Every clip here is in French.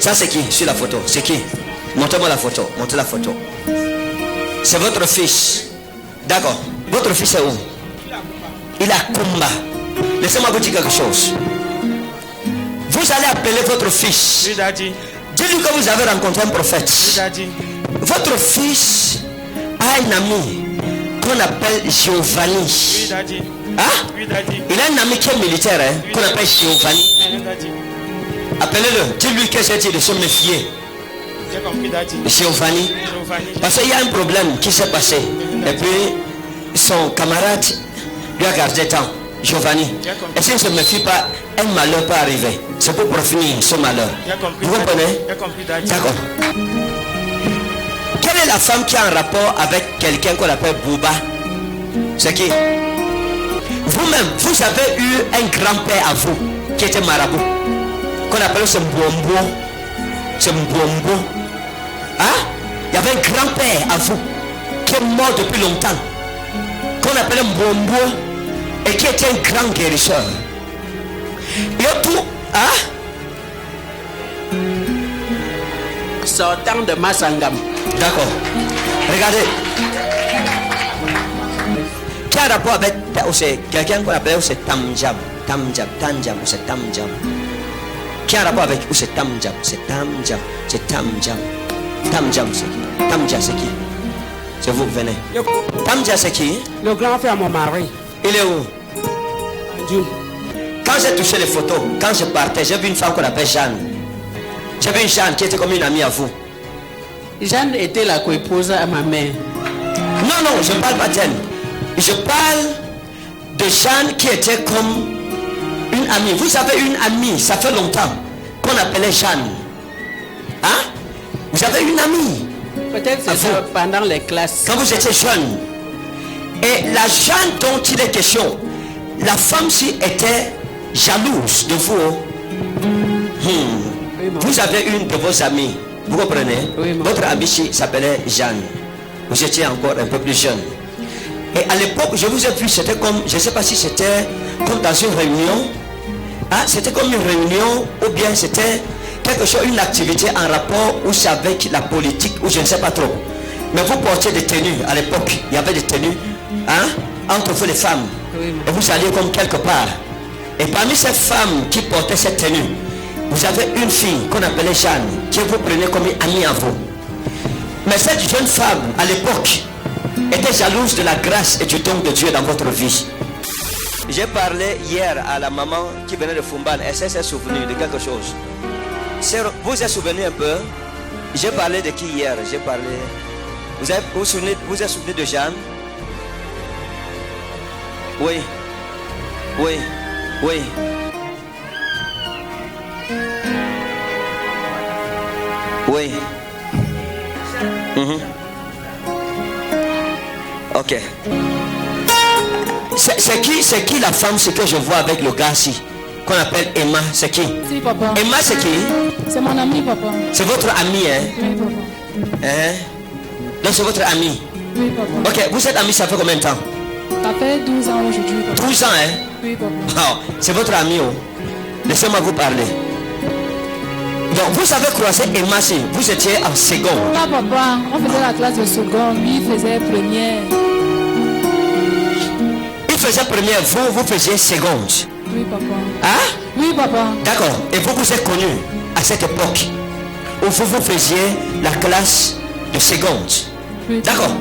Ça c'est qui sur la photo? C'est qui? Montrez-moi la photo. Montrez la photo. C'est votre fils. D'accord. Votre fils est où? Il a Kumba. Laissez-moi vous dire quelque chose. Vous allez appeler votre fils. Oui, Daddy. Dites-lui que vous avez rencontré un prophète. Oui, Daddy. Votre fils a un ami qu'on appelle Giovanni. Oui, Daddy. Hein? Oui, Daddy. Il a un ami qui est militaire, hein, Oui, qu'on appelle Giovanni. Oui, Daddy. Appelez-le. Dis-lui que j'ai dit de se méfier. J'ai compris, Daddy. Giovanni. Giovanni. Parce qu'il y a un problème qui s'est passé. Et puis, son camarade lui a gardé temps. Giovanni. Et s'il ne se méfie pas, un malheur peut arriver. C'est pour prévenir ce malheur. J'ai compris. Vous comprenez? J'ai compris, Daddy. D'accord. Quelle est la femme qui a un rapport avec quelqu'un qu'on appelle Bouba? C'est qui? Vous-même, vous avez eu un grand-père à vous qui était marabout, qu'on appelle ce Mbombo. Ce Mbombo. Hein? Il y avait un grand-père à vous qui est mort depuis longtemps, qu'on appelle Mbombo, et qui était un grand guérisseur. Et tout, hein? Sortant de Massangam. D'accord. Regardez. Qui a un rapport avec quelqu'un qu'on appelle c'est Tamjam. Tamjam, Tanjam, c'est Tamjam. Qui a un rapport avec c'est Tamjam? C'est Tamjam. C'est Tamjam. Tamjam, c'est qui? Tamjam, c'est qui? C'est vous, venez. Tamjam, c'est qui? Le grand frère mon mari. Il est où? Dieu. Quand j'ai touché les photos, quand je partais, j'ai vu une femme qu'on appelle Jeanne. J'ai vu une Jeanne qui était comme une amie à vous. Jeanne était la coépouse à ma mère. Non, non, je ne parle pas d'elle. Je parle de Jeanne qui était comme une amie. Vous avez une amie, ça fait longtemps, qu'on appelait Jeanne. Hein? Vous avez une amie. Peut-être c'est pendant les classes. Quand vous étiez jeune. Et la Jeanne dont il est question, la femme-ci était jalouse de vous. Oui, vous avez une de vos amies. Vous comprenez? Oui, votre amie s'appelait Jeanne. Vous étiez encore un peu plus jeune. Et à l'époque, je vous ai vu, c'était comme, je ne sais pas si c'était comme dans une réunion. Hein? C'était comme une réunion ou bien c'était quelque chose, une activité en rapport ou c'est avec la politique ou je ne sais pas trop. Mais vous portiez des tenues à l'époque. Il y avait des tenues, hein, entre vous les femmes. Oui, et vous alliez comme quelque part. Et parmi ces femmes qui portaient cette tenue, vous avez une fille qu'on appelait Jeanne, qui vous prenait comme une amie à vous. Mais cette jeune femme, à l'époque, était jalouse de la grâce et du don de Dieu dans votre vie. J'ai parlé hier à la maman qui venait de Fumban. Elle s'est souvenue de quelque chose. Vous vous souvenez un peu? J'ai parlé de qui hier? J'ai parlé... Vous vous souvenez de Jeanne? Oui. Oui. Oui. Oui. Ok. C'est qui la femme, ce que je vois avec le gars-ci, qu'on appelle Emma? C'est qui? Si, papa. Emma, c'est qui? C'est mon ami, papa. C'est votre ami, hein? Oui, papa. Hein? Donc c'est votre ami? Oui, papa. Ok, vous êtes amis, ça fait combien de temps? Ça fait 12 ans aujourd'hui, papa. 12 ans, hein? Oui, papa. Oh, c'est votre ami, oh. Laissez-moi vous parler. Donc vous avez croisé Emma, si vous étiez en seconde. Là, papa, on faisait la classe de seconde, lui il faisait première. Il faisait première, vous faisiez seconde. Oui, papa. Hein? Oui, papa. D'accord. Et vous vous êtes connus à cette époque où vous faisiez la classe de seconde. Oui. D'accord.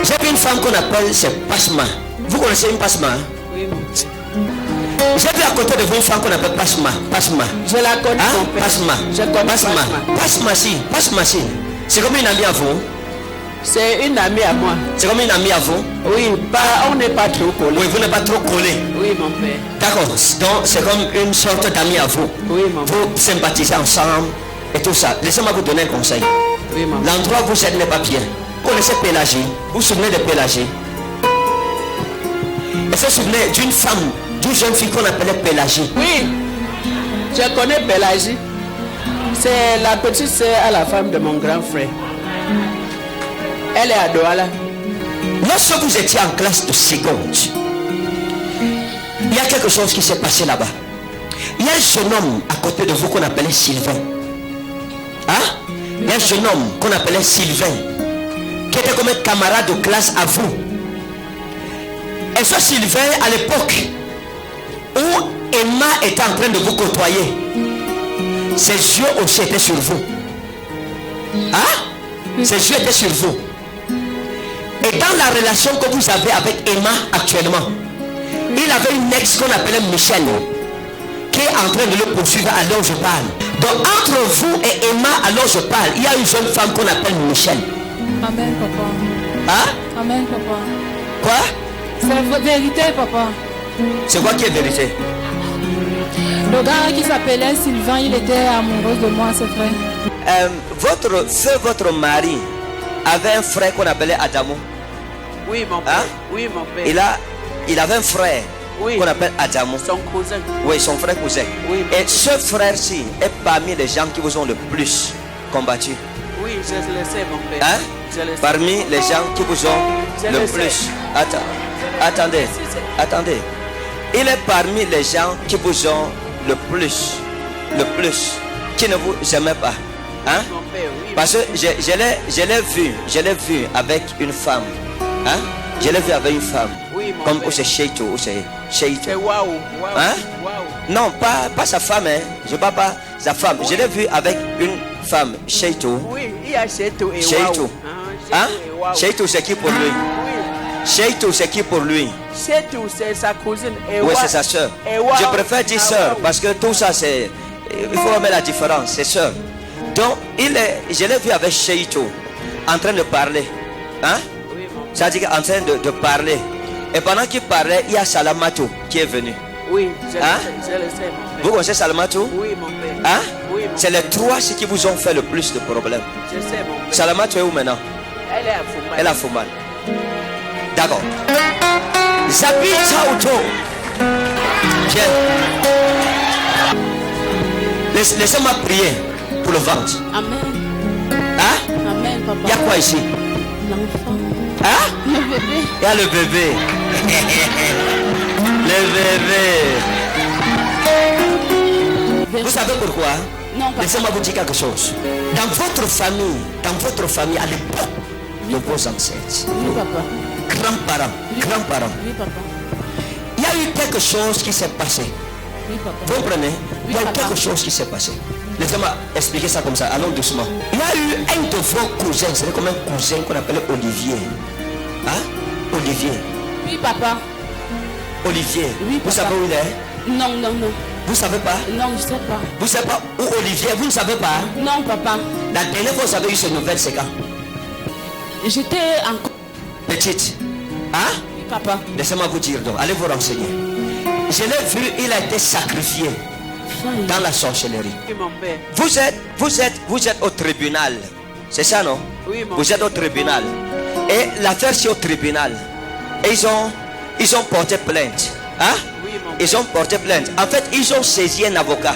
J'ai vu une femme qu'on appelle c'est Pasma. Vous connaissez une Pasma? Oui, mon père. J'ai vu à côté de vous une femme qu'on appelle Pasma. Pasma. Je la connais, Hein? mon père. Pasma. Je connais Pasma. Pasma, si. Pasma, si. C'est comme une amie à vous. C'est une amie à moi. C'est comme une amie à vous. Oui, on n'est pas trop collés. Oui, vous n'êtes pas trop collé. Oui, mon père. D'accord. Donc c'est comme une sorte d'amie à vous. Oui, mon père. Vous sympathisez ensemble et tout ça. Laissez-moi vous donner un conseil. Oui, mon père. L'endroit où vous êtes n'est pas bien. Vous connaissez Pélagie? Vous vous souvenez de Pélagie? Et vous vous souvenez d'une femme, d'une jeune fille qu'on appelait Pélagie? Oui, je connais Pélagie. C'est la petite sœur à la femme de mon grand frère. Elle est à Douala. Lorsque vous étiez en classe de seconde, il y a quelque chose qui s'est passé là-bas. Il y a un jeune homme à côté de vous qu'on appelait Sylvain. Hein? Il y a un jeune homme qu'on appelait Sylvain, qui était comme un camarade de classe à vous. Et ce Sylvain, à l'époque où Emma était en train de vous côtoyer, ses yeux aussi étaient sur vous. Hein? Ses yeux étaient sur vous. Et dans la relation que vous avez avec Emma actuellement, il avait une ex qu'on appelait Michel, qui est en train de le poursuivre alors je parle. Donc entre vous et Emma alors je parle, il y a une jeune femme qu'on appelle Michel. Amen, papa. Hein? Amen, papa. Quoi? C'est la vérité, papa. C'est quoi qui est vérité? Le gars qui s'appelait Sylvain, il était amoureux de moi, c'est vrai. Votre mari avait un frère qu'on appelait Adamo. Oui, mon père. Hein? Oui, mon père. Il avait un frère qu'on appelle Adamo. Son cousin. Oui, son frère cousin. Oui. Et ce frère-ci est parmi les gens qui vous ont le plus combattu. Oui, je le sais, mon père. Hein? Je le sais. Parmi les gens qui vous ont Je le le plus. sais. Attendez. Il est parmi les gens qui vous ont le plus, qui ne vous aimaient pas. Hein? Mon père, oui. Parce que je l'ai vu avec une femme. Hein? Je l'ai vu avec une femme. Oui, mon Comme père. c'est Sheito, ou c'est Sheito. C'est waouh. Hein? Waouh. Non, pas sa femme, hein. Je ne parle pas sa femme. Je l'ai vu avec une femme, Sheito. Oui, il y a Sheito et Sheito. waouh. Hein? Et waouh. Sheito, c'est qui pour lui? Oui. Sheito, c'est qui pour lui? Sheito, c'est sa cousine. Et Oui, waouh. c'est sa soeur. Et waouh. Je préfère dire Ah, soeur waouh. parce que tout ça, c'est. Il faut remettre la différence, c'est soeur. Donc, je l'ai vu avec Sheito en train de parler. Hein? Oui, mon père. C'est-à-dire en train de parler. Et pendant qu'il parlait, il y a Salamato qui est venu. Oui, je Hein? le sais, mon père. Vous connaissez Salamato? Oui, mon père. Hein? Oui, mon C'est les trois ceux qui vous ont fait le plus de problèmes. Je sais, mon père. Salamato est où maintenant? Elle est à Fumba. Elle a Fouman. D'accord. Zabi Tauto. Viens. Laissez-moi prier pour le ventre. Amen. Hein? Amen, Il y a papa. quoi ici? L'enfant. Hein? Le bébé. Il y a le bébé. Le bébé. Vous savez pourquoi? Non, papa. Laissez-moi vous dire quelque chose. Dans votre famille, à l'époque de vos ancêtres, Oui, papa. grands-parents, Oui, papa. il y a eu quelque chose qui s'est passé. Oui, papa. Vous comprenez? Il y a eu papa. quelque chose qui s'est passé. Laissez-moi expliquer ça comme ça, allons doucement. Il y a eu un de vos cousins, c'est comme un cousin qu'on appelle Olivier. Hein? Olivier. Oui, papa. Olivier. Oui, Vous papa. savez où il est? Non, non, non. Vous savez pas? Non, je sais pas. Vous savez pas où Olivier? Vous ne savez pas? Non, papa. La dernière fois que vous avez eu ces nouvelles, c'est quand? J'étais encore. Petite. Hein? Oui, papa. Laissez-moi vous dire donc, allez vous renseigner. Je l'ai vu, il a été sacrifié dans la sorcellerie. Oui, mon père. Vous êtes au tribunal. C'est ça, non? Oui, mon Vous êtes au tribunal. Et l'affaire c'est au tribunal. Et ils ont porté plainte. Hein? Oui, mon père. Ils ont porté plainte. En fait, ils ont saisi un avocat.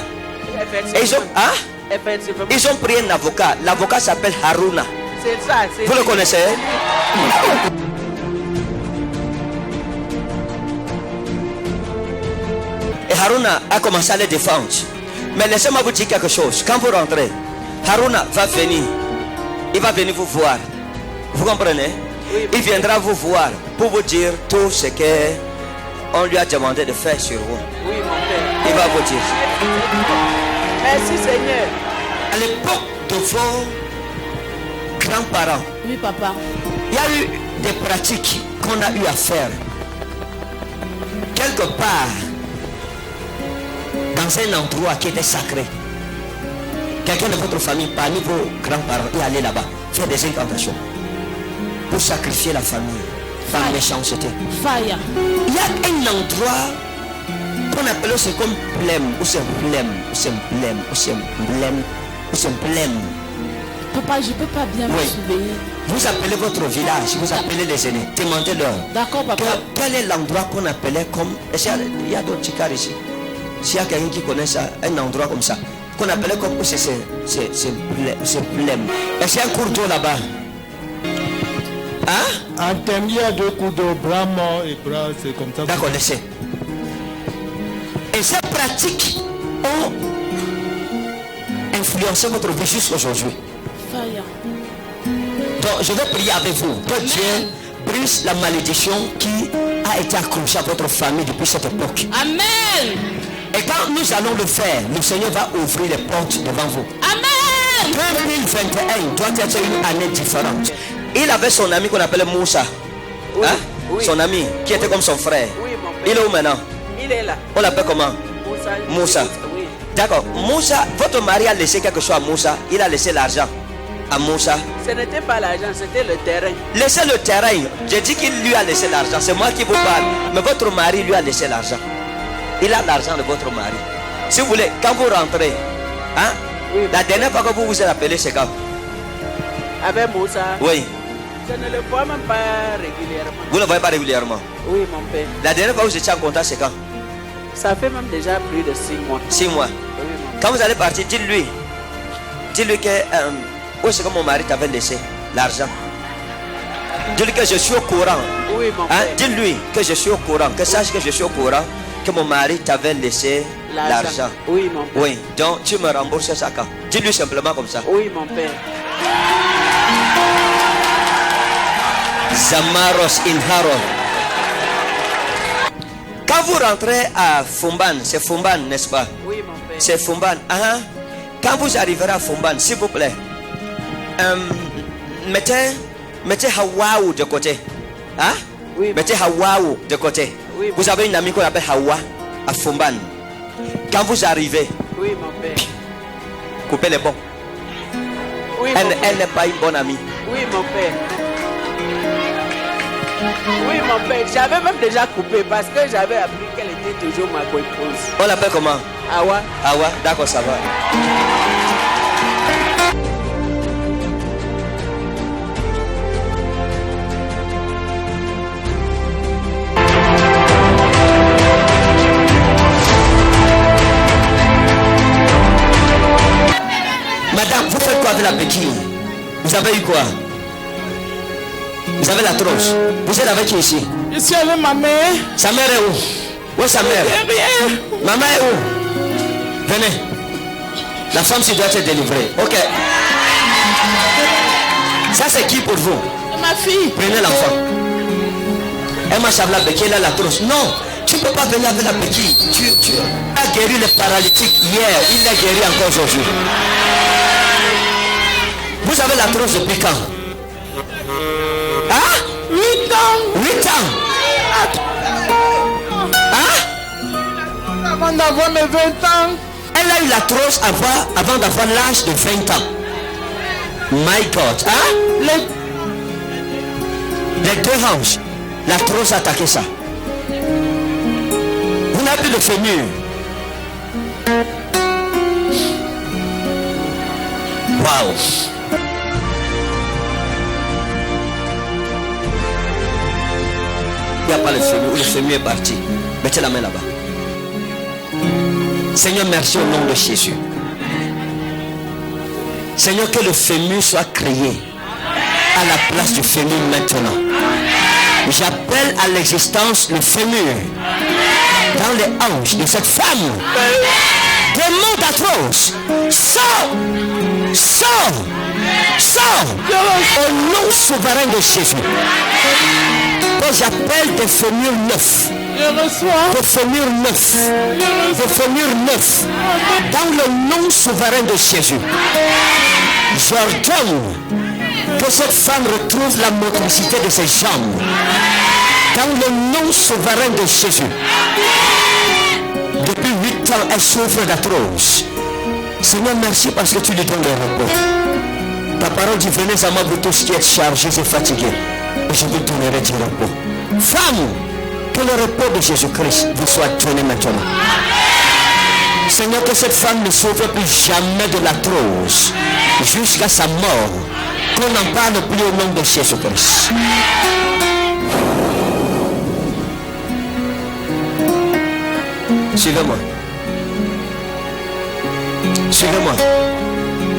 Et Effectivement. ils ont pris un avocat. L'avocat s'appelle Haruna. C'est ça. C'est Vous le connaissez? Et Haruna a commencé à les défendre. Mais laissez-moi vous dire quelque chose. Quand vous rentrez, Haruna va venir. Il va venir vous voir. Vous comprenez? Oui. Il viendra vous voir pour vous dire tout ce qu'on lui a demandé de faire sur vous. Oui, mon père. Il va vous dire. Merci, Seigneur. À l'époque de vos grands-parents, Oui, papa. il y a eu des pratiques qu'on a eu à faire. Quelque part, dans un endroit qui était sacré. Quelqu'un de votre famille, parmi vos grands-parents, est allé là-bas, faire des incantations pour sacrifier la famille par méchanceté. Fire. Il y a un endroit qu'on appelle aussi comme blême, ou c'est blême, ou c'est blême, ou c'est blême, ou c'est blême. Papa, je peux pas bien me Oui. souvenir. Vous appelez votre village, vous appelez les aînés, demandez-leur. D'accord, papa. Quel est l'endroit qu'on appelait comme... Est-ce qu'il y a- il y a d'autres chicars ici. S'il y a quelqu'un qui connaît ça, un endroit comme ça, qu'on appelait comme... C'est blême. Est-ce qu'il y a un cours d'eau là-bas? Hein? En thème, il y a deux coups d'eau, bras mort et bras, c'est comme ça. D'accord, laissez. Et cette pratique influencé votre vie jusqu'aujourd'hui. Fire. Donc je vais prier avec vous. Que Dieu brise la malédiction qui a été accrochée à votre famille depuis cette époque. Amen. Et quand nous allons le faire, le Seigneur va ouvrir les portes devant vous. Amen. 2021 doit être une année différente. Il avait son ami qu'on appelait Moussa. Oui, Hein? oui. Son ami qui était comme son frère. Oui, mon père. Il est où maintenant? Il est là. On l'appelle comment? Moussa. Oui. D'accord. Moussa, votre mari a laissé quelque chose à Moussa. Il a laissé l'argent à Moussa. Ce n'était pas l'argent, c'était le terrain. Laissez le terrain. J'ai dit qu'il lui a laissé l'argent. C'est moi qui vous parle. Mais votre mari lui a laissé l'argent. Il a l'argent de votre mari. Si vous voulez, quand vous rentrez, hein, Oui. la dernière fois que vous vous êtes appelé, c'est quand? Avec Moussa, Oui. je ne le vois même pas régulièrement. Vous ne le voyez pas régulièrement. Oui, mon père. La dernière fois que vous étiez en contact, c'est quand? Ça fait même déjà plus de 6 mois. 6 mois. Oui, mon père. Quand vous allez partir, dites-lui. Dites-lui que où est-ce que mon mari t'avait laissé l'argent. Dis-lui que je suis au courant. Oui, mon Hein? père. Dis-lui que je suis au courant. Que sache que je suis au courant. Que mon mari t'avait laissé l'argent. Oui, mon père. Oui. Donc tu me rembourses ça quand? Dis-lui simplement comme ça. Oui, mon père. Zamaros in Haron. Quand vous rentrez à Fumban, c'est Fumban, n'est-ce pas? Oui, mon père. C'est Fumban. Hein? Quand vous arriverez à Fumban, s'il vous plaît, mettez Hawaou de côté. Hein? Oui, Mettez Hawaou de côté. Oui, Vous avez une amie qu'on appelle Hawa à Fumban. Quand vous arrivez, Oui, mon père. coupez les ponts. Oui, Elle, mon père. elle n'est pas une bonne amie. Oui, mon père. Oui, mon père. J'avais même déjà coupé parce que j'avais appris qu'elle était toujours ma co-épouse. On l'appelle comment? Awa. Hawa, d'accord, ça va. Madame, vous faites quoi avec la béquille? Vous avez eu quoi? Vous avez la trousse. Vous êtes avec qui ici? Je suis avec ma mère. Sa mère est où? Où est sa mère? Rien. Maman est où? Venez. La femme doit être délivrée. Ok. Ça c'est qui pour vous? Ma fille. Prenez l'enfant. Elle marche avec la béquille, elle a la trousse. Non, tu ne peux pas venir avec la béquille. Tu as guéri les paralytiques hier. Il l'a guéri encore aujourd'hui. Vous avez la trousse depuis quand? Hein? 8 ans. 8 ans. Hein? Avant d'avoir mes 20 ans. Elle a eu la trousse avant d'avoir l'âge de 20 ans. My God. Hein? Les deux hanches. La trousse a attaqué ça. Vous n'avez plus de fémur. Waouh. Il n'y a pas le fémur. Le fémur est parti. Mettez la main là-bas. Seigneur, merci au nom de Jésus. Seigneur, que le fémur soit créé à la place du fémur maintenant. J'appelle à l'existence le fémur dans les hanches de cette femme. Démon d'atroce, sors, sors, sors au nom souverain de Jésus. Que j'appelle des fémurs neufs. Je reçois. Des fémurs neufs. Des fémurs neufs. Dans le nom souverain de Jésus. J'ordonne que cette femme retrouve la motricité de ses jambes. Dans le nom souverain de Jésus. Depuis 8 ans, elle souffre d'arthrose. Seigneur, merci parce que tu lui donnes le repos. Ta parole dit, venez à moi vous tous qui êtes chargés et fatigués, et je vous donnerai du repos. Femme, que le repos de Jésus-Christ vous soit donné maintenant. Seigneur, que cette femme ne souffre plus jamais de l'arthrose jusqu'à sa mort. Qu'on n'en parle plus au nom de Jésus-Christ. Suivez-moi. Suivez-moi.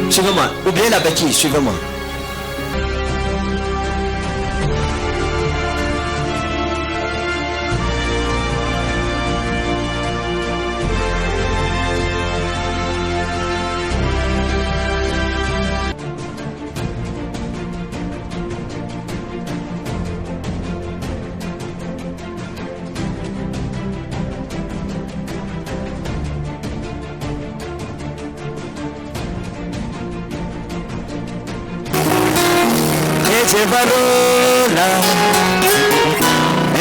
Suivez-moi. Oubliez la béquille, suivez-moi. Tevarola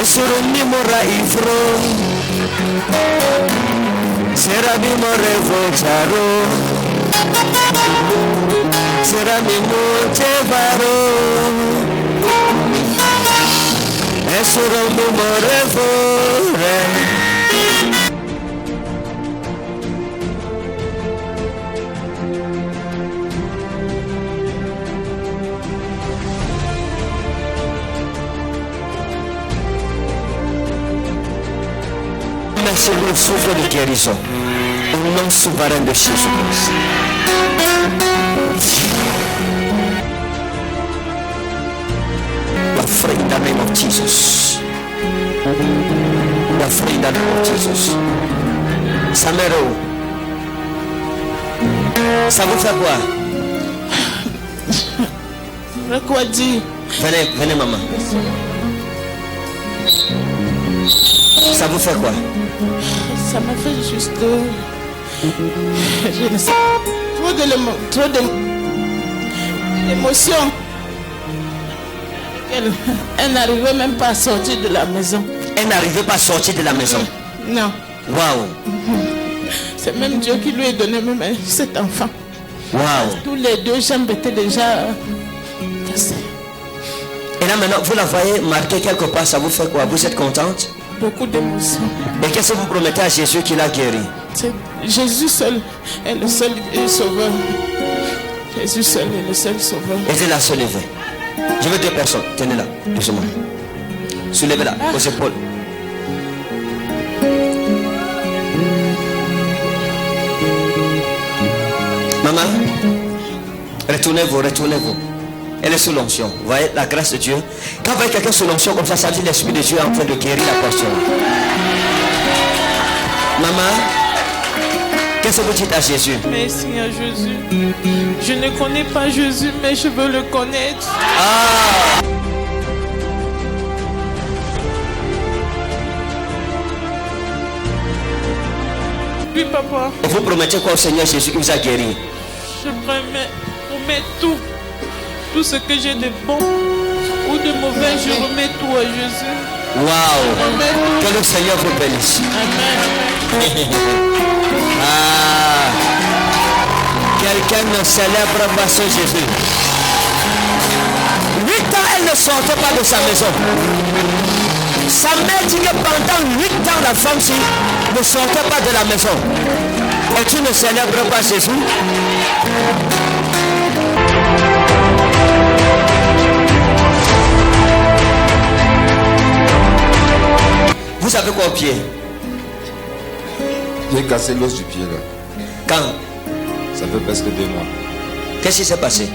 Esurumi mora ifro Serami more vojaro Serami mo tevaro Esurumi more vore Merci le souffle de guérison au nom souverain de Jésus-Christ. We are free in the name of Jesus. We are free in the name of Jesus. Samero, ça vous fait quoi? Quoi dire? Venez maman. Ça vous fait quoi? Ça m'a fait juste je ne sais trop d'émotions. Elle n'arrivait même pas à sortir de la maison. Elle n'arrivait pas à sortir de la maison. Non. Waouh. C'est même Dieu qui lui a donné même cet enfant. Waouh. Tous les deux jambes étaient déjà cassées. Et là maintenant, vous la voyez marquée quelque part, ça vous fait quoi? Vous êtes contente? Beaucoup d'émotions. Et qu'est-ce que vous promettez à Jésus qui l'a guéri? Jésus seul est le seul sauveur. Jésus seul est le seul sauveur. Aidez-la à se lever. Je veux 2 personnes. Tenez-la, doucement. Soulevez-la aux épaules. Maman, retournez-vous. Elle est sous l'onction. Vous voyez la grâce de Dieu. Quand vous voyez quelqu'un sous l'onction comme ça dit l'Esprit de Dieu est en train de guérir la personne. Maman, qu'est-ce que vous dites à Jésus? Mais Seigneur Jésus, je ne connais pas Jésus, mais je veux le connaître. Ah! Oui, papa. Et vous promettez quoi au Seigneur Jésus qui vous a guéri? Je promets tout. Tout ce que j'ai de bon ou de mauvais, je remets tout à Jésus. Waouh! Que le Seigneur vous bénisse. Amen. Ah! Quelqu'un ne célèbre pas ce Jésus. 8 ans, elle ne sortait pas de sa maison. Sa mère dit que pendant 8 ans, la femme-ci ne sortait pas de la maison. Et tu ne célèbres pas Jésus? Vous avez quoi au pied? J'ai cassé l'os du pied là. Quand? Ça fait presque 2 mois. Qu'est-ce qui s'est passé?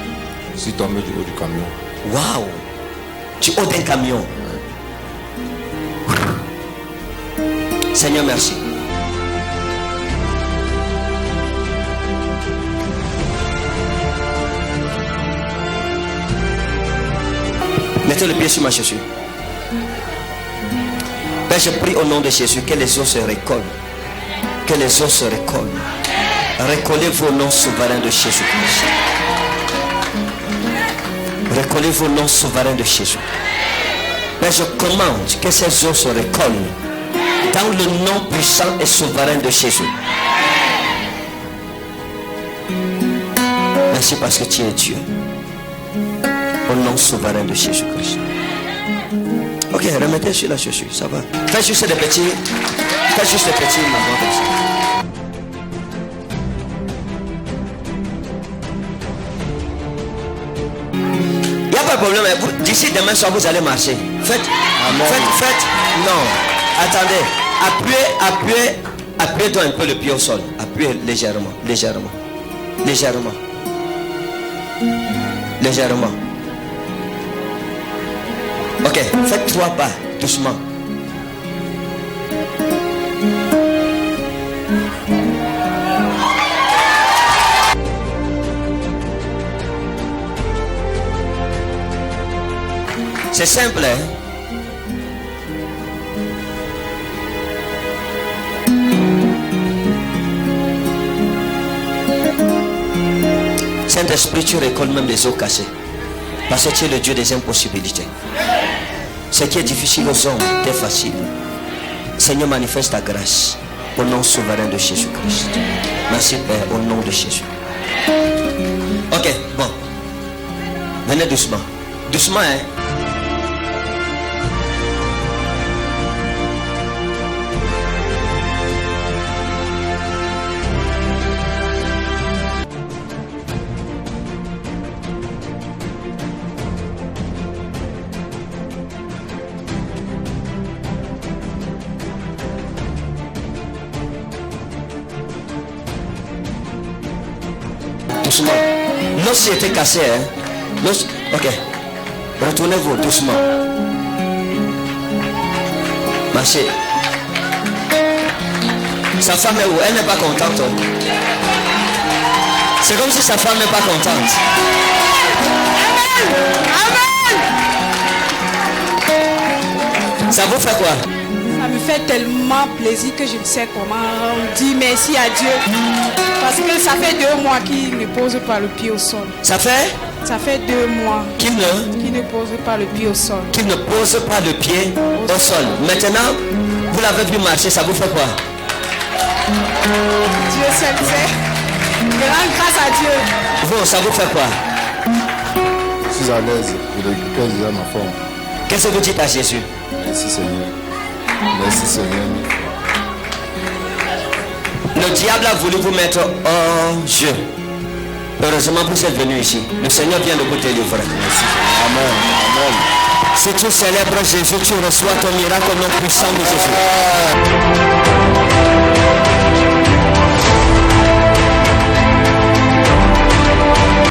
Je suis tombé du haut du camion. Waouh! Du haut d'un camion. Seigneur, merci. Mettez le pied sur ma chaussure. Père, je prie au nom de Jésus que les os se recollent. Que les os se recollent. Recollez-vous au nom souverain de Jésus-Christ. Recollez-vous au nom souverain de Jésus. Père, je commande que ces os se recollent dans le nom puissant et souverain de Jésus. Merci parce que tu es Dieu. Au nom souverain de Jésus-Christ. Ok, remettez sur la chaussure, ça va. Faites juste des petits mouvements comme ça. Il n'y a pas de problème. D'ici demain soir, vous allez marcher. Faites. Non. Attendez. Appuyez-toi un peu le pied au sol. Appuyez légèrement. Ok, faites 3 pas, doucement. C'est simple, hein? Saint-Esprit, tu récoltes même des os cassés. Parce que tu es le Dieu des impossibilités. Ce qui est difficile aux hommes est facile. Seigneur, manifeste ta grâce au nom souverain de Jésus-Christ. Merci Père, au nom de Jésus. Ok, bon. Venez doucement. Doucement, hein. Doucement. L'os était cassé, hein. L'os. Ok. Retournez-vous doucement. Marchez. Sa femme est où? Elle n'est pas contente. C'est comme si sa femme n'est pas contente. Amen. Ça vous fait quoi? Ça me fait tellement plaisir que je ne sais comment dire merci à Dieu. Parce que ça fait 2 mois qu'il ne pose pas le pied au sol. Ça fait? Ça fait 2 mois qu'il ne pose pas le pied au sol. Qu'il ne pose pas le pied au sol. Maintenant, vous l'avez vu marcher, ça vous fait quoi? Dieu seul sait. Je rends grâce à Dieu. Vous, ça vous fait quoi? Je suis à l'aise. Je récupère déjà ma forme. Qu'est-ce que vous dites à Jésus? Merci Seigneur. Merci Seigneur. Le diable a voulu vous mettre hors jeu. Heureusement, vous êtes venu ici. Le Seigneur vient de vous délivrer. Merci Seigneur. Amen. Amen. Si tu célèbres Jésus, tu reçois ton miracle au nom puissant de Jésus.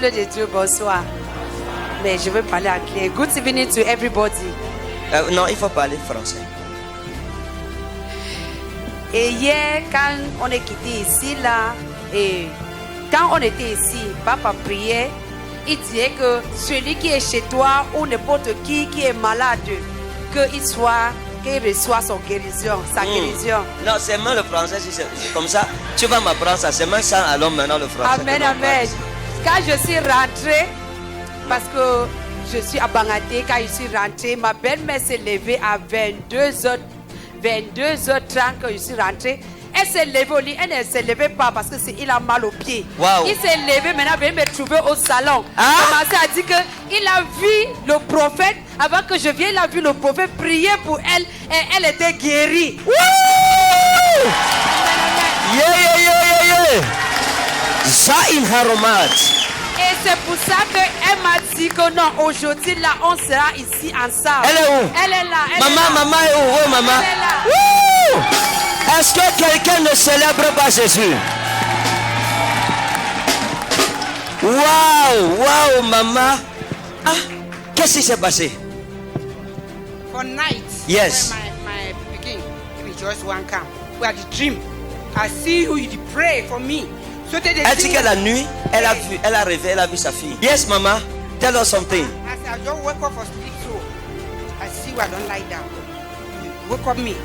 De Dieu, bonsoir. Mais je veux parler à Claire. Good evening to everybody. Non, il faut parler français. Et hier, quand on est quitté ici, là, et quand on était ici, papa priait, il disait que celui qui est chez toi ou n'importe qui est malade, qu'il reçoit son guérison, sa guérison. Non, c'est même le français, c'est comme ça. Tu vas m'apprendre ça, c'est même ça, alors maintenant le français. Amen, amen. Quand je suis rentrée, parce que je suis à Bangaté, quand je suis rentrée, ma belle-mère s'est levée à 22h30 que je suis rentrée. Elle s'est levée au lit, elle ne s'est levée pas parce qu'il a mal au pied. Wow. Il s'est levé, maintenant il me trouver au salon. Il a dit qu'il a vu le prophète, avant que je vienne, il a vu le prophète prier pour elle et elle était guérie. Ça, il haromat. Et c'est pour ça qu'elle m'a dit que non, aujourd'hui là, on sera ici ensemble. Elle est où? Elle est là. Maman est où? Oh, maman. Elle est là. Est-ce que quelqu'un ne célèbre pas Jésus? Waouh, maman. Ah, qu'est-ce qui s'est passé? For night, Yes. when my begin, rejoice one come. We had the dream. I see you pray for me. So they Elle dit que la nuit, elle a rêvé, elle a vu sa fille. Yes, maman. Tell us something. I said, I just wake up for sleep, so I see you, I don't lie down. Wake up me.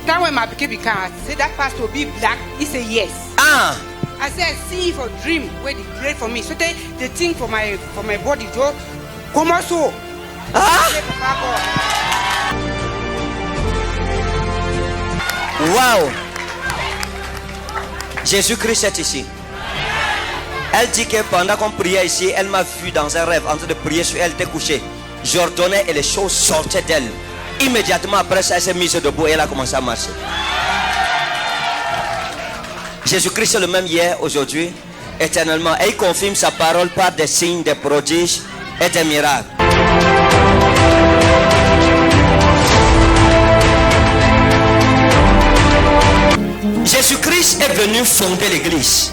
Then when my baby became, I said that pastor be black. He said yes. Ah. I said, see for dream where they pray for me. So they think for my body, just come also. Wow. Jésus-Christ est ici. Elle dit que pendant qu'on priait ici, elle m'a vu dans un rêve en train de prier sur elle, elle était couchée. J'ordonnais et les choses sortaient d'elle. Immédiatement après ça, elle s'est mise debout et elle a commencé à marcher. Jésus-Christ est le même hier, aujourd'hui, éternellement. Et il confirme sa parole par des signes, des prodiges et des miracles. Jésus-Christ est venu fonder l'église.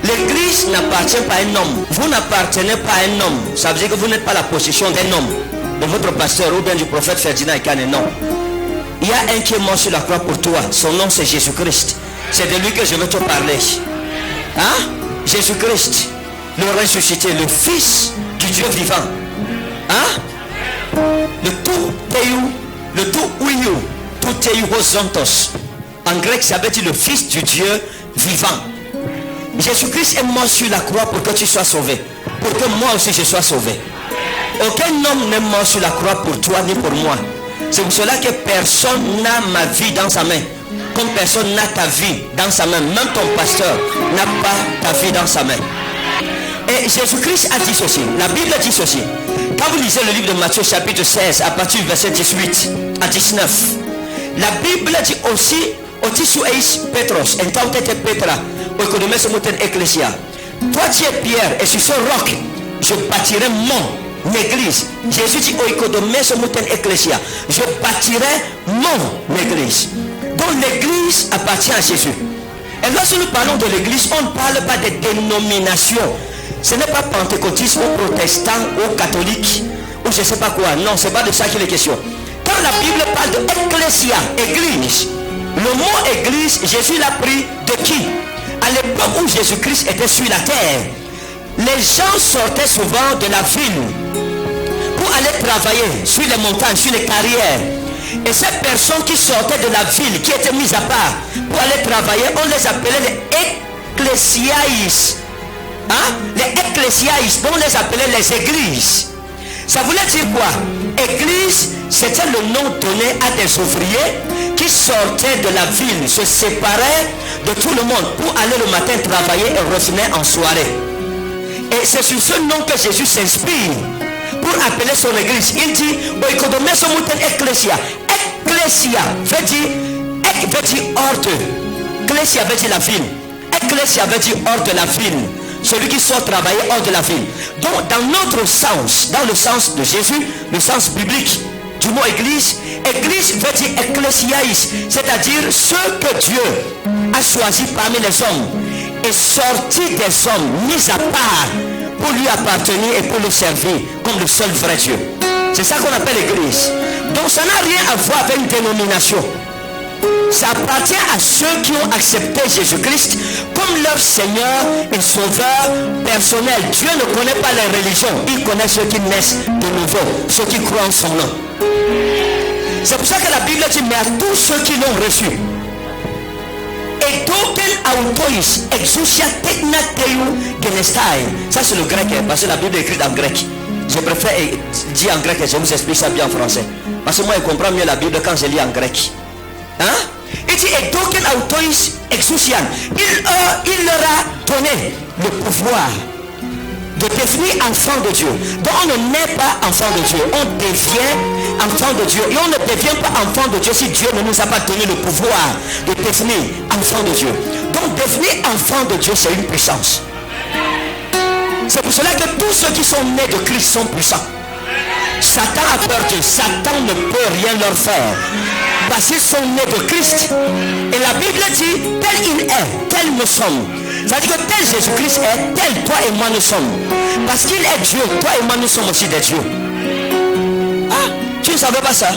L'église n'appartient pas à un homme. Vous n'appartenez pas à un homme. Ça veut dire que vous n'êtes pas la possession d'un homme, de votre pasteur ou bien du prophète Ferdinand Ekane. Non. Il y a un qui est mort sur la croix pour toi. Son nom c'est Jésus-Christ. C'est de lui que je veux te parler. Hein? Jésus-Christ, le ressuscité, le Fils du Dieu vivant. Hein? Le tout théou, le tout ouïou, tout théou zontos. En grec, ça veut dire le Fils du Dieu vivant. Jésus-Christ est mort sur la croix pour que tu sois sauvé. Pour que moi aussi je sois sauvé. Aucun homme n'est mort sur la croix pour toi ni pour moi. C'est pour cela que personne n'a ma vie dans sa main. Comme personne n'a ta vie dans sa main. Même ton pasteur n'a pas ta vie dans sa main. Et Jésus-Christ a dit ceci. La Bible dit ceci. Quand vous lisez le livre de Matthieu chapitre 16 à partir du verset 18 à 19. La Bible dit aussi. Otisu eis Petros, entautete Petra, oikodomeso muten ecclesia. Toi tu es Pierre, et sur ce roc, je bâtirai mon église. Jésus dit oikodomeso muten ecclesia. Je bâtirai mon église. Donc l'église appartient à Jésus. Et lorsque nous parlons de l'église, on ne parle pas de dénomination. Ce n'est pas pentecôtisme ou protestant ou catholique ou je ne sais pas quoi. Non, ce n'est pas de ça qu'il est question. Quand la Bible parle de ecclesia, église, le mot église, Jésus l'a pris de qui? À l'époque où Jésus-Christ était sur la terre, les gens sortaient souvent de la ville pour aller travailler sur les montagnes, sur les carrières. Et ces personnes qui sortaient de la ville, qui étaient mises à part pour aller travailler, on les appelait les ecclésiaïs. Hein? Les ecclésiaïs, on les appelait les églises. Ça voulait dire quoi? Église, c'était le nom donné à des ouvriers qui sortaient de la ville, se séparaient de tout le monde pour aller le matin travailler et revenaient en soirée. Et c'est sur ce nom que Jésus s'inspire pour appeler son église. Il dit oikodomeso muten ecclesia. Ecclesia veut dire hors de. Ecclesia veut dire la ville. Ecclesia veut dire hors de la ville. Celui qui sort travailler hors de la ville. Donc dans notre sens, dans le sens de Jésus, le sens biblique du mot église, église veut dire ecclésiaïs, c'est-à-dire ceux que Dieu a choisis parmi les hommes et sorti des hommes mis à part pour lui appartenir et pour le servir comme le seul vrai Dieu. C'est ça qu'on appelle l'église. Donc ça n'a rien à voir avec une dénomination. Ça appartient à ceux qui ont accepté Jésus-Christ comme leur Seigneur et Sauveur personnel. Dieu ne connaît pas les religions, il connaît ceux qui naissent de nouveau, ceux qui croient en son nom. C'est pour ça que la Bible dit, mais à tous ceux qui l'ont reçu, et token autois exousia techna teu genestai. Ça c'est le grec, parce que la Bible est écrite en grec. Je préfère dire en grec et je vous explique ça bien en français. Parce que moi je comprends mieux la Bible quand je lis en grec. Hein? Il dit et token autois exousian. Il leur a donné le pouvoir de devenir enfant de Dieu. Donc on ne naît pas enfant de Dieu, on devient enfant de Dieu. Et on ne devient pas enfant de Dieu si Dieu ne nous a pas donné le pouvoir de devenir enfant de Dieu. Donc devenir enfant de Dieu, c'est une puissance. C'est pour cela que tous ceux qui sont nés de Christ sont puissants. Satan a peur d'eux, Satan ne peut rien leur faire. Parce qu'ils sont nés de Christ. Et la Bible dit, tel il est, tel nous sommes. Ça veut dire que tel Jésus-Christ est, tel toi et moi nous sommes. Parce qu'il est Dieu, toi et moi nous sommes aussi des dieux. Ah, tu ne savais pas ça?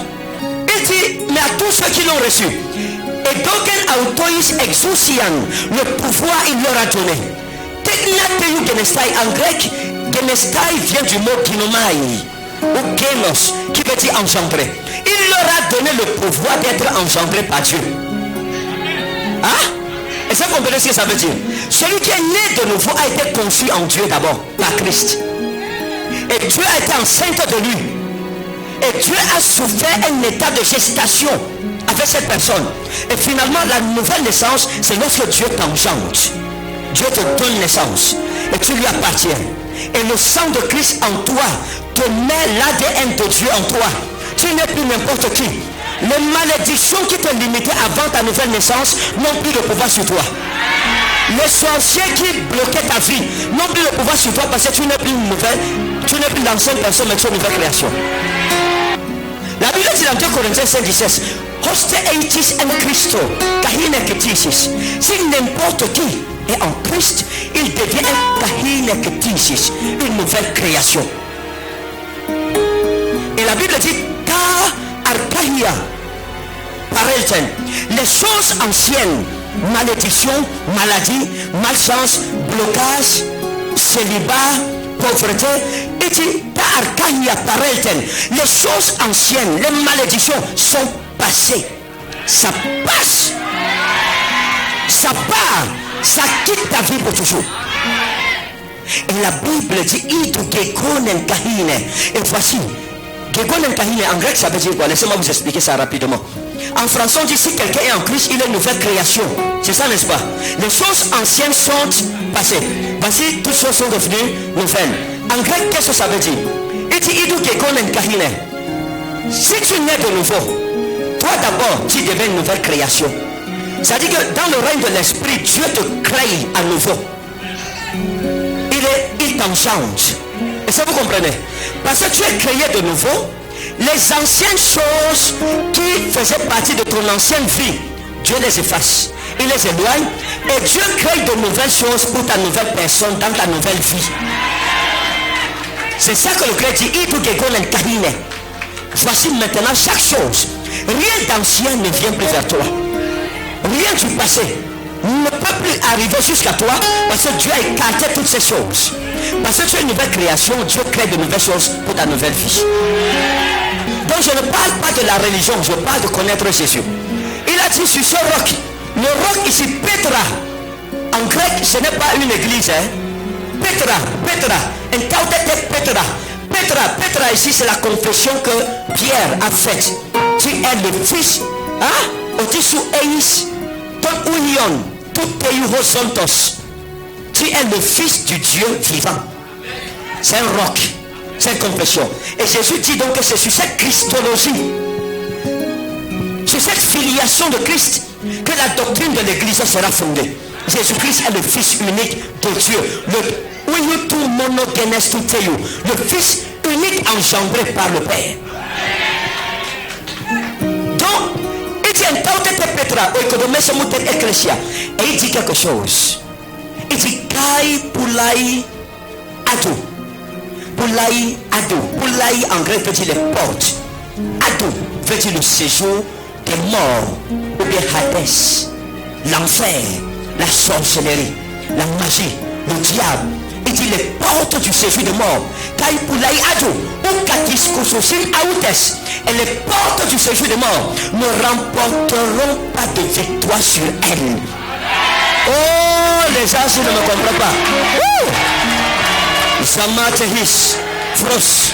Il dit, mais à tous ceux qui l'ont reçu, et d'aucun autois exousian, le pouvoir il leur a donné. Techna teu genestai, en grec, genestai vient du mot ginomai, ou genos, qui veut dire engendrer. Il leur a donné le pouvoir d'être engendré par Dieu. Hein? Et ça, vous comprenez ce que ça veut dire? Celui qui est né de nouveau a été conçu en Dieu d'abord, par Christ. Et Dieu a été enceinte de lui. Et Dieu a souffert un état de gestation avec cette personne. Et finalement, la nouvelle naissance, c'est lorsque Dieu t'engendre. Dieu te donne naissance. Et tu lui appartiens. Et le sang de Christ en toi te met l'ADN de Dieu en toi. Tu n'es plus n'importe qui. Les malédictions qui te limitaient avant ta nouvelle naissance n'ont plus de pouvoir sur toi. Les sorciers qui bloquaient ta vie n'ont plus de pouvoir sur toi parce que tu n'es plus une nouvelle, tu n'es plus l'ancienne personne, mais tu es une nouvelle création. La Bible dit dans 2 Corinthiens 5:16, Hoste eitis en Christo, kahine ketisis. Si n'importe qui est en Christ, il devient un kahine ketisis, une nouvelle création. Et la Bible dit, Arcaïa, Parelten, les choses anciennes, malédiction, maladie, malchance, blocage, célibat, pauvreté, et dit, Arcaïa, Parelten, les choses anciennes, les malédictions sont passées. Ça passe. Ça part. Ça quitte ta vie pour toujours. Et la Bible dit Idu Gegonen Kahine. Et voici, Gegonen Kahine en grec ça veut dire quoi? Laissez-moi vous expliquer ça rapidement. En français on dit si quelqu'un est en Christ, il est une nouvelle création. C'est ça, n'est-ce pas? Les choses anciennes sont passées. Voici, toutes choses sont devenues nouvelles. En grec, qu'est-ce que ça veut dire? Il dit Idu Gegonen Kahine. Si tu nais de nouveau, toi d'abord tu deviens une nouvelle création. C'est-à-dire que dans le règne de l'esprit, Dieu te crée à nouveau. Il t'en change. Et ça vous comprenez? Parce que tu es créé de nouveau. Les anciennes choses qui faisaient partie de ton ancienne vie, Dieu les efface. Il les éloigne. Et Dieu crée de nouvelles choses pour ta nouvelle personne dans ta nouvelle vie. C'est ça que le grec dit. Voici maintenant chaque chose. Rien d'ancien ne vient plus vers toi. Rien du passé ne peut plus arriver jusqu'à toi parce que Dieu a écarté toutes ces choses. Parce que tu es une nouvelle création, Dieu crée de nouvelles choses pour ta nouvelle vie. Donc je ne parle pas de la religion, je parle de connaître Jésus. Il a dit sur ce roc, le roc ici, Petra. En grec, ce n'est pas une église. Petra, Petra ici, c'est la confession que Pierre a faite. Tu es le fils, Otisu Eis, ton union, tout Teuho Santos. Tu es le fils du Dieu vivant. C'est un roc, c'est une confession. Et Jésus dit donc que c'est sur cette Christologie, sur cette filiation de Christ, que la doctrine de l'église sera fondée. Jésus-Christ est le fils unique de Dieu. Le fils unique engendré par le Père. Donc, et il dit quelque chose. Il dit Kai Pulai Ado. Pulai Ado. Pulai en grec veut dire les portes. Ado veut dire le séjour des morts ou des Hadès. L'enfer, la sorcellerie, la magie, le diable. Il dit les portes du séjour des morts. Kai Pulai Ado. Ou Katiskususin Aoutes. Et les portes du séjour des morts ne remporteront pas de victoire sur elles. Oh, les gens ne me comprennent pas. Zamatehis, Frost.